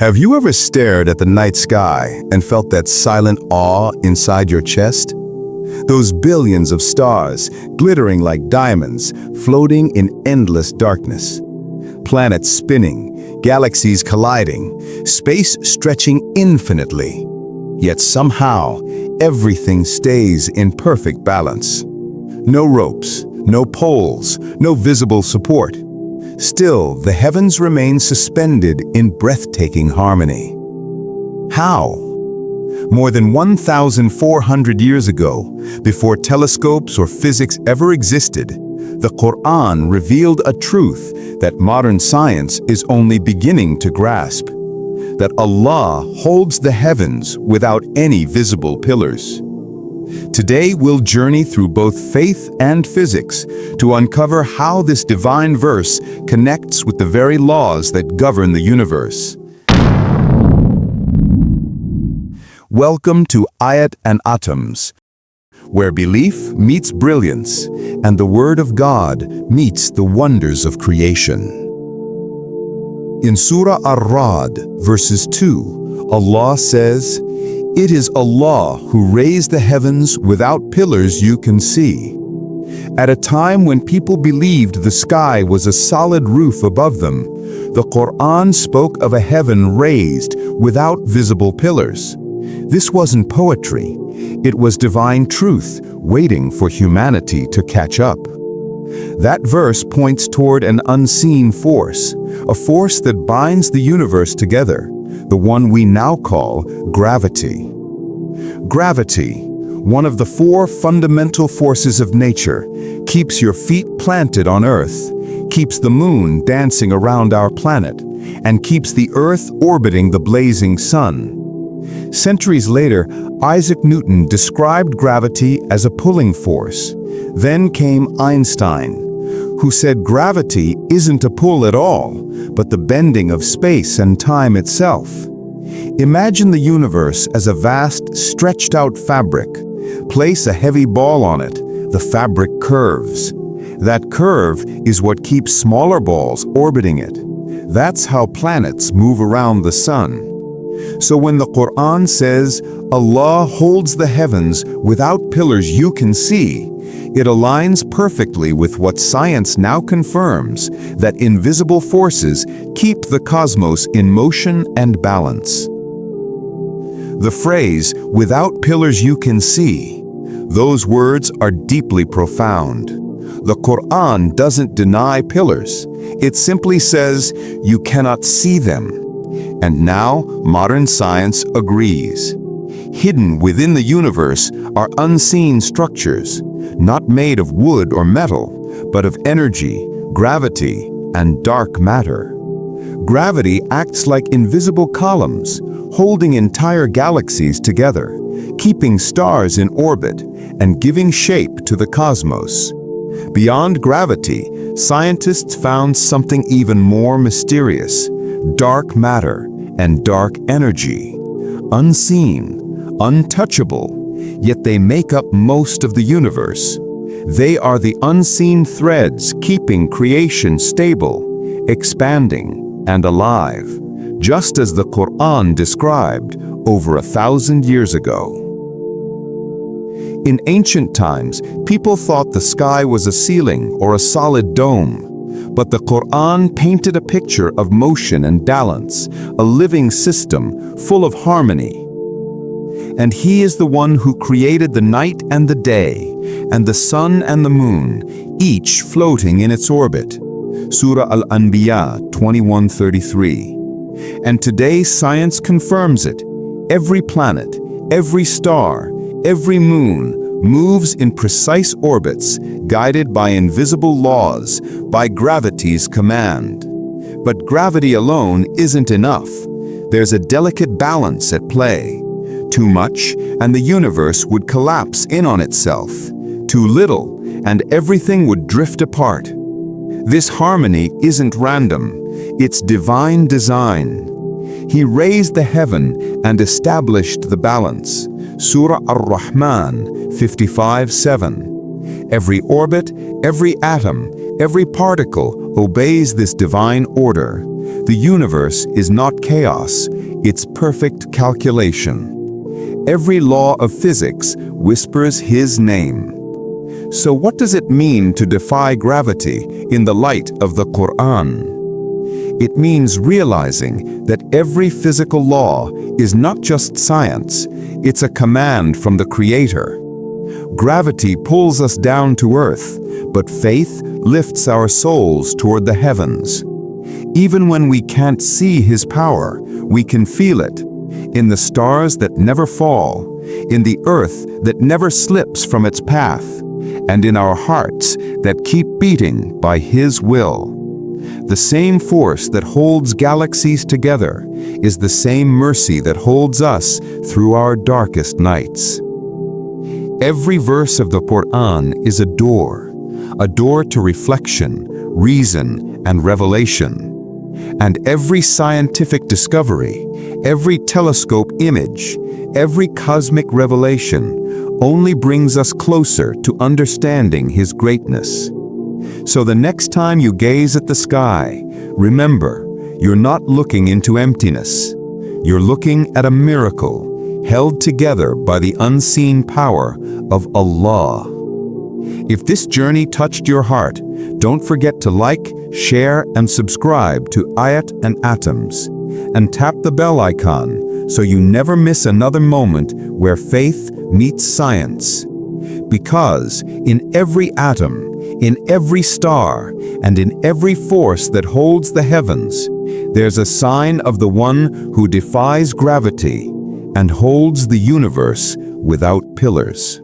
Have you ever stared at the night sky and felt that silent awe inside your chest? Those billions of stars, glittering like diamonds, floating in endless darkness. Planets spinning, galaxies colliding, space stretching infinitely. Yet somehow, everything stays in perfect balance. No ropes, no poles, no visible support. Still, the heavens remain suspended in breathtaking harmony. How? More than 1,400 years ago, before telescopes or physics ever existed, the Quran revealed a truth that modern science is only beginning to grasp: that Allah holds the heavens without any visible pillars. Today we'll journey through both faith and physics to uncover how this divine verse connects with the very laws that govern the universe. Welcome to Ayat and Atoms, where belief meets brilliance and the Word of God meets the wonders of creation. In Surah Ar-Ra'd, verses 2, Allah says, "It is Allah who raised the heavens without pillars you can see." At a time when people believed the sky was a solid roof above them, the Quran spoke of a heaven raised without visible pillars. This wasn't poetry. It was divine truth waiting for humanity to catch up. That verse points toward an unseen force, a force that binds the universe together, the one we now call gravity. Gravity, one of the four fundamental forces of nature, keeps your feet planted on Earth, keeps the moon dancing around our planet, and keeps the Earth orbiting the blazing sun. Centuries later, Isaac Newton described gravity as a pulling force. Then came Einstein, who said gravity isn't a pull at all, but the bending of space and time itself. Imagine the universe as a vast, stretched-out fabric. Place a heavy ball on it. The fabric curves. That curve is what keeps smaller balls orbiting it. That's how planets move around the sun. So when the Quran says, Allah holds the heavens without pillars you can see, it aligns perfectly with what science now confirms, that invisible forces keep the cosmos in motion and balance. The phrase, "without pillars you can see," those words are deeply profound. The Quran doesn't deny pillars. It simply says, you cannot see them. And now, modern science agrees. Hidden within the universe are unseen structures, not made of wood or metal, but of energy, gravity, and dark matter. Gravity acts like invisible columns, holding entire galaxies together, keeping stars in orbit, and giving shape to the cosmos. Beyond gravity, scientists found something even more mysterious: dark matter and dark energy. Unseen, untouchable, yet they make up most of the universe. They are the unseen threads keeping creation stable, expanding, and alive, just as the Quran described over 1,000 years ago. In ancient times, people thought the sky was a ceiling or a solid dome. But the Quran painted a picture of motion and balance, a living system full of harmony. And He is the one who created the night and the day, and the sun and the moon, each floating in its orbit. Surah Al-Anbiya 21:33. And today science confirms it. Every planet, every star, every moon moves in precise orbits, guided by invisible laws, by gravity's command. But gravity alone isn't enough. There's a delicate balance at play. Too much, and the universe would collapse in on itself. Too little, and everything would drift apart. This harmony isn't random. It's divine design. He raised the heaven and established the balance. Surah Ar-Rahman 55:7. Every orbit, every atom, every particle obeys this divine order. The universe is not chaos, its perfect calculation. Every law of physics whispers his name. So what does it mean to defy gravity in the light of the Quran? It means realizing that every physical law is not just science, it's a command from the Creator. Gravity pulls us down to earth, but faith lifts our souls toward the heavens. Even when we can't see His power, we can feel it. In the stars that never fall, in the earth that never slips from its path, and in our hearts that keep beating by His will. The same force that holds galaxies together is the same mercy that holds us through our darkest nights. Every verse of the Quran is a door to reflection, reason, and revelation. And every scientific discovery, every telescope image, every cosmic revelation only brings us closer to understanding His greatness. So the next time you gaze at the sky, remember, you're not looking into emptiness. You're looking at a miracle held together by the unseen power of Allah. If this journey touched your heart, don't forget to like, share, and subscribe to Ayat and Atoms, and tap the bell icon so you never miss another moment where faith meets science. Because in every atom, in every star, and in every force that holds the heavens, there's a sign of the one who defies gravity and holds the universe without pillars.